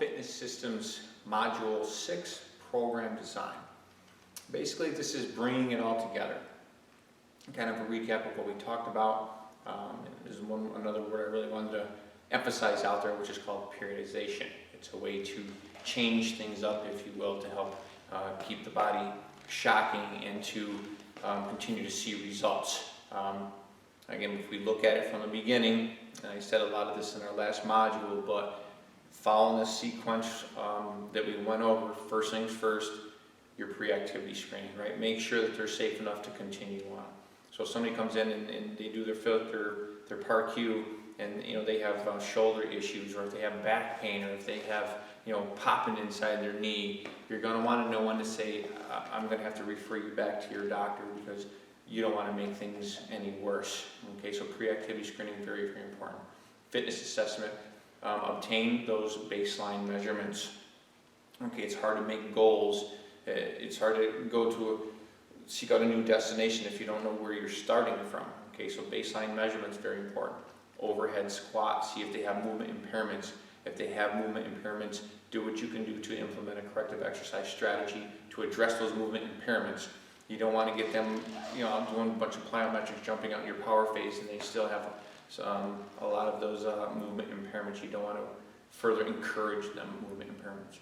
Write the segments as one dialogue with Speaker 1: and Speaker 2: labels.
Speaker 1: Fitness Systems Module 6 Program Design. Basically, this is bringing it all together. Kind of a recap of what we talked about. There's another word I really wanted to emphasize out there, which is called periodization. It's a way to change things up, if you will, to help keep the body shocking and to continue to see results. Again, if we look at it from the beginning, and I said a lot of this in our last module, but following the sequence that we went over, first things first, your pre-activity screening, right? Make sure that they're safe enough to continue on. So if somebody comes in and they do their PAR-Q, and they have shoulder issues, or if they have back pain, or if they have popping inside their knee, you're going to want to know when to say, I'm going to have to refer you back to your doctor because you don't want to make things any worse. Okay, so pre-activity screening, very, very important. Fitness assessment, obtain those baseline measurements. Okay, it's hard to make goals. It's hard to seek out a new destination if you don't know where you're starting from. Okay, so baseline measurements, very important. Overhead squat, see if they have movement impairments. If they have movement impairments, do what you can do to implement a corrective exercise strategy to address those movement impairments. You don't want to get them, doing a bunch of plyometrics, jumping out in your power phase, and they still have a lot of those movement impairments. You don't want to further encourage them movement impairments.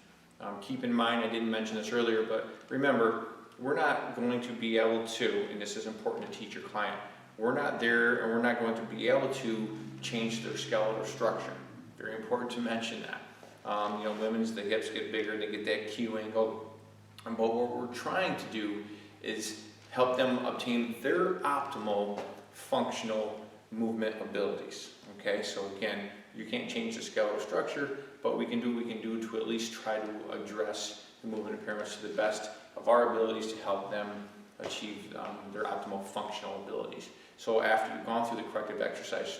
Speaker 1: Keep in mind, I didn't mention this earlier, but remember, we're not going to be able to, and this is important to teach your client, we're not there and we're not going to be able to change their skeletal structure. Very important to mention that. Women's, the hips get bigger and they get that Q angle. But what we're trying to do is help them obtain their optimal functional movement abilities. Okay, so again, you can't change the skeletal structure, but we can do to at least try to address the movement impairments to the best of our abilities to help them achieve their optimal functional abilities. So after you've gone through the corrective exercise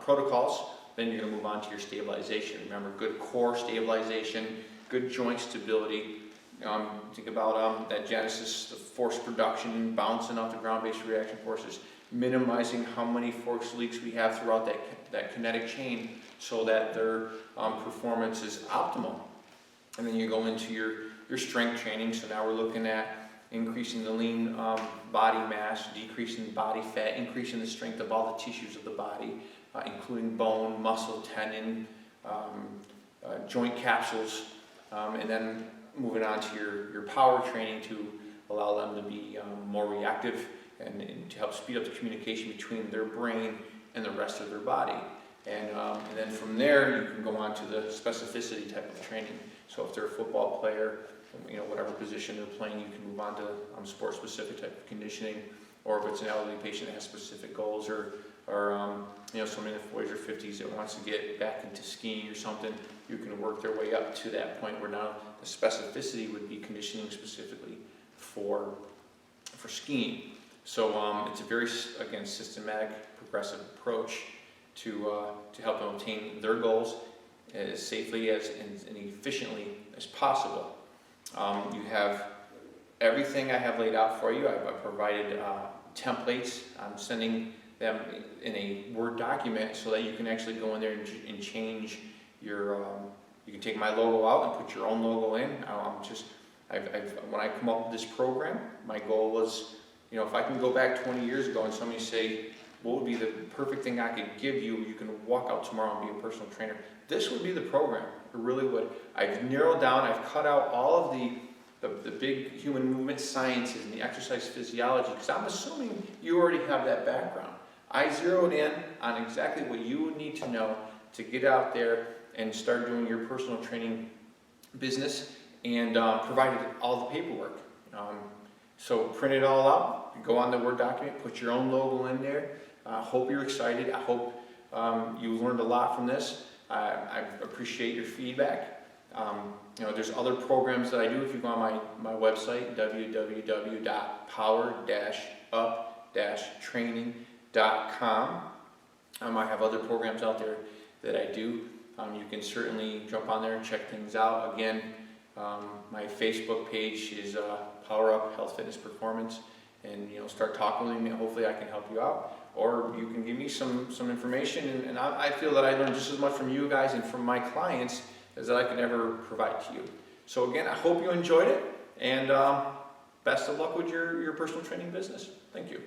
Speaker 1: protocols, then you're going to move on to your stabilization. Remember, good core stabilization, good joint stability. Think about that genesis, the force production, bouncing off the ground-based reaction forces, minimizing how many force leaks we have throughout that kinetic chain so that their performance is optimal. And then you go into your strength training. So now we're looking at increasing the lean body mass, decreasing the body fat, increasing the strength of all the tissues of the body, including bone, muscle, tendon, joint capsules, and then moving on to your power training to allow them to be more reactive and to help speed up the communication between their brain and the rest of their body. And then from there, you can go on to the specificity type of training. So if they're a football player, whatever position they're playing, you can move on to sport-specific type of conditioning. Or if it's an elderly patient that has specific goals, or somebody in their 40s or 50s that wants to get back into skiing or something, you can work their way up to that point where now the specificity would be conditioning specifically for skiing. So it's a very, again, systematic, progressive approach to help them obtain their goals as safely and efficiently as possible. You have everything I have laid out for you. I've provided templates. I'm sending them in a Word document so that you can actually go in there and change your, you can take my logo out and put your own logo in. When I come up with this program, my goal was, if I can go back 20 years ago and somebody say, what would be the perfect thing I could give you, you can walk out tomorrow and be a personal trainer, this would be the program. It really would. I've narrowed down, I've cut out all of the big human movement sciences and the exercise physiology, because I'm assuming you already have that background. I zeroed in on exactly what you would need to know to get out there and start doing your personal training business, and provided all the paperwork. So print it all out, go on the Word document, put your own logo in there. I hope you're excited. I hope you learned a lot from this. I appreciate your feedback. There's other programs that I do. If you go on my website, www.power-up-training.com, I have other programs out there that I do. You can certainly jump on there and check things out. Again, my Facebook page is Power Up Health Fitness Performance, and start talking with me. Hopefully I can help you out, or you can give me some information, and I feel that I learned just as much from you guys and from my clients that I can ever provide to you. So again, I hope you enjoyed it, and best of luck with your personal training business. Thank you.